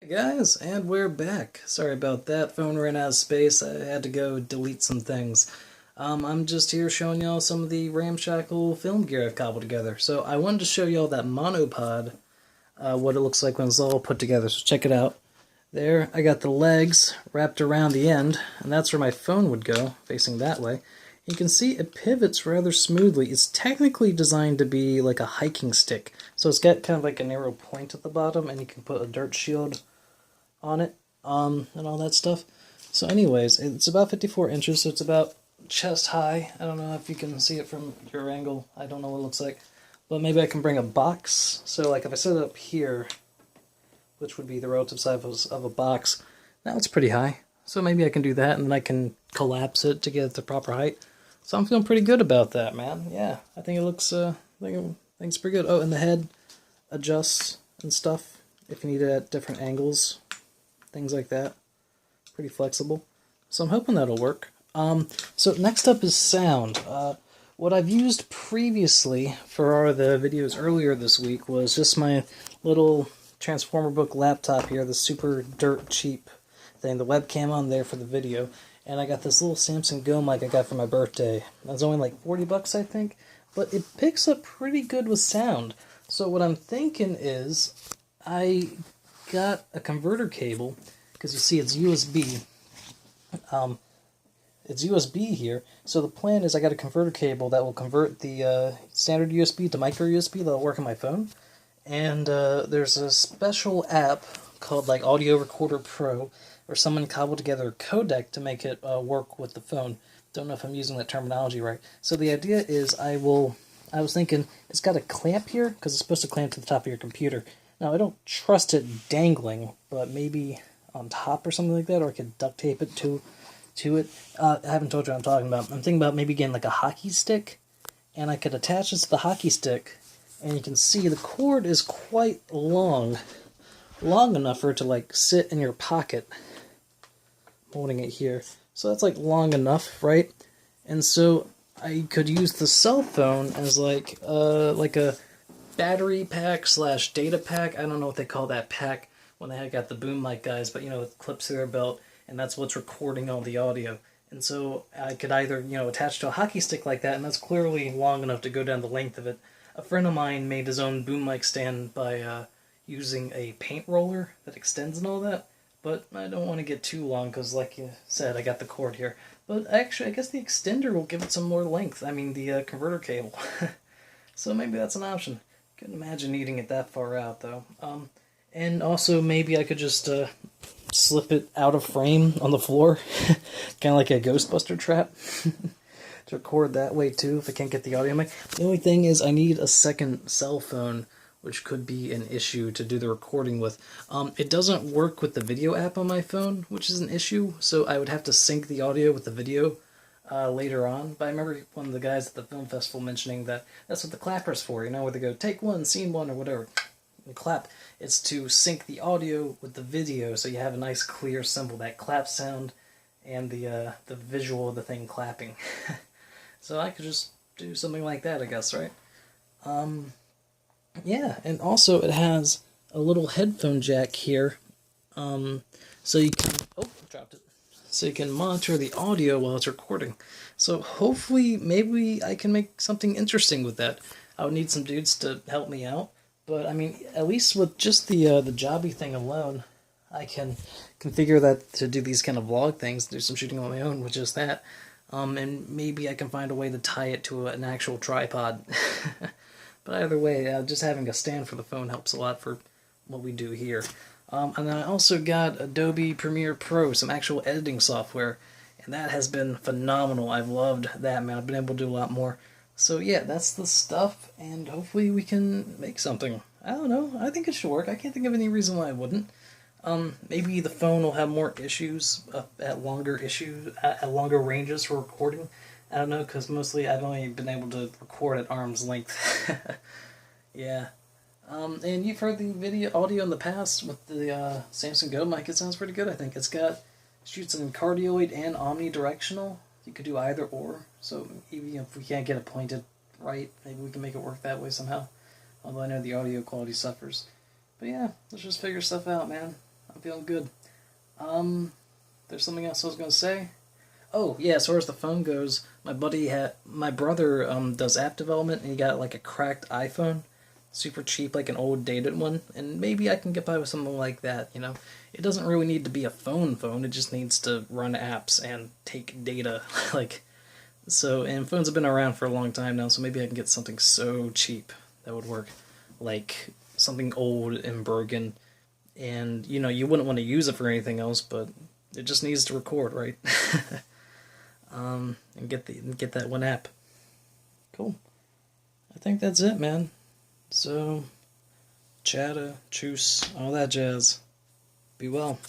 Hey guys, and we're back. Sorry about that. Phone ran out of space. I had to go delete some things. I'm just here showing y'all some of the ramshackle film gear I've cobbled together. So I wanted to show y'all that monopod, what it looks like when it's all put together. So check it out. There, I got the legs wrapped around the end, and that's where my phone would go, facing that way. You can see it pivots rather smoothly. It's technically designed to be like a hiking stick. So it's got kind of like a narrow point at the bottom, and you can put a dirt shield on it, and all that stuff. So anyways, it's about 54 inches, so it's about chest high. I don't know if you can see it from your angle. I don't know what it looks like. But maybe I can bring a box. So like if I set it up here, which would be the relative size of a box, now it's pretty high. So maybe I can do that, and then I can collapse it to get it the proper height. So I'm feeling pretty good about that, man. Yeah, I think it looks, I think it's pretty good. Oh, and the head adjusts and stuff if you need it at different angles. Things like that. Pretty flexible. So I'm hoping that'll work. So next up is sound. What I've used previously for the videos earlier this week was just my little Transformer Book laptop here, the super dirt cheap thing, the webcam on there for the video, and I got this little Samsung Go mic I got for my birthday. It was only like 40 bucks, I think, but it picks up pretty good with sound. So what I'm thinking is I got a converter cable, because you see it's USB. It's USB here, so the plan is I got a converter cable that will convert the standard USB to micro USB that'll work on my phone. And there's a special app called like Audio Recorder Pro, where someone cobbled together a codec to make it work with the phone. Don't know if I'm using that terminology right. So the idea is I was thinking it's got a clamp here, because it's supposed to clamp to the top of your computer. Now, I don't trust it dangling, but maybe on top or something like that, or I could duct tape it to it. I haven't told you what I'm talking about. I'm thinking about maybe getting like a hockey stick, and I could attach this to the hockey stick, and you can see the cord is quite long enough for it to like sit in your pocket. I'm holding it here. So that's like long enough, right? And so I could use the cell phone as like a battery pack / data pack. I don't know what they call that pack when they had got the boom mic guys, but you know, it clips to their belt, and that's what's recording all the audio. And so I could either, you know, attach to a hockey stick like that, and that's clearly long enough to go down the length of it. A friend of mine made his own boom mic stand by using a paint roller that extends and all that, but I don't want to get too long because, like you said, I got the cord here. But actually, I guess the extender will give it some more length. I mean, the converter cable. So maybe that's an option. Couldn't imagine needing it that far out, though. And also, maybe I could just slip it out of frame on the floor, kind of like a Ghostbuster trap, to record that way, too, if I can't get the audio mic. The only thing is I need a second cell phone, which could be an issue to do the recording with. It doesn't work with the video app on my phone, which is an issue, so I would have to sync the audio with the video later on. But I remember one of the guys at the film festival mentioning that that's what the clapper's for, you know, where they go, take one, scene one, or whatever, and clap. It's to sync the audio with the video, so you have a nice, clear, simple, that clap sound, and the visual of the thing clapping. So I could just do something like that, I guess, right? Yeah, and also it has a little headphone jack here, so you can, oh, dropped it, so you can monitor the audio while it's recording. So hopefully, maybe I can make something interesting with that. I would need some dudes to help me out, but I mean, at least with just the jobby thing alone, I can configure that to do these kind of vlog things, do some shooting on my own with just that, and maybe I can find a way to tie it to an actual tripod. But either way, just having a stand for the phone helps a lot for what we do here. And then I also got Adobe Premiere Pro, some actual editing software, and that has been phenomenal. I've loved that, man. I've been able to do a lot more. So yeah, that's the stuff, and hopefully we can make something. I don't know. I think it should work. I can't think of any reason why it wouldn't. Maybe the phone will have more issues at longer ranges for recording. I don't know, because mostly I've only been able to record at arm's length. Yeah. And you've heard the audio in the past with the Samsung Go mic. It sounds pretty good, I think. Shoots in cardioid and omnidirectional. You could do either or. So even if we can't get it pointed right, maybe we can make it work that way somehow. Although I know the audio quality suffers. But yeah, let's just figure stuff out, man. I'm feeling feeling good. There's something else I was gonna say. Oh yeah, as far as the phone goes, my brother does app development, and he got like a cracked iPhone, super cheap, like an old dated one, and maybe I can get by with something like that. You know, it doesn't really need to be a phone. It just needs to run apps and take data, like so. And phones have been around for a long time now, so maybe I can get something so cheap that would work, like something old and broken, and you know you wouldn't want to use it for anything else, but it just needs to record, right? And get that one app. Cool. I think that's it, man. So, chatta, choose, all that jazz. Be well.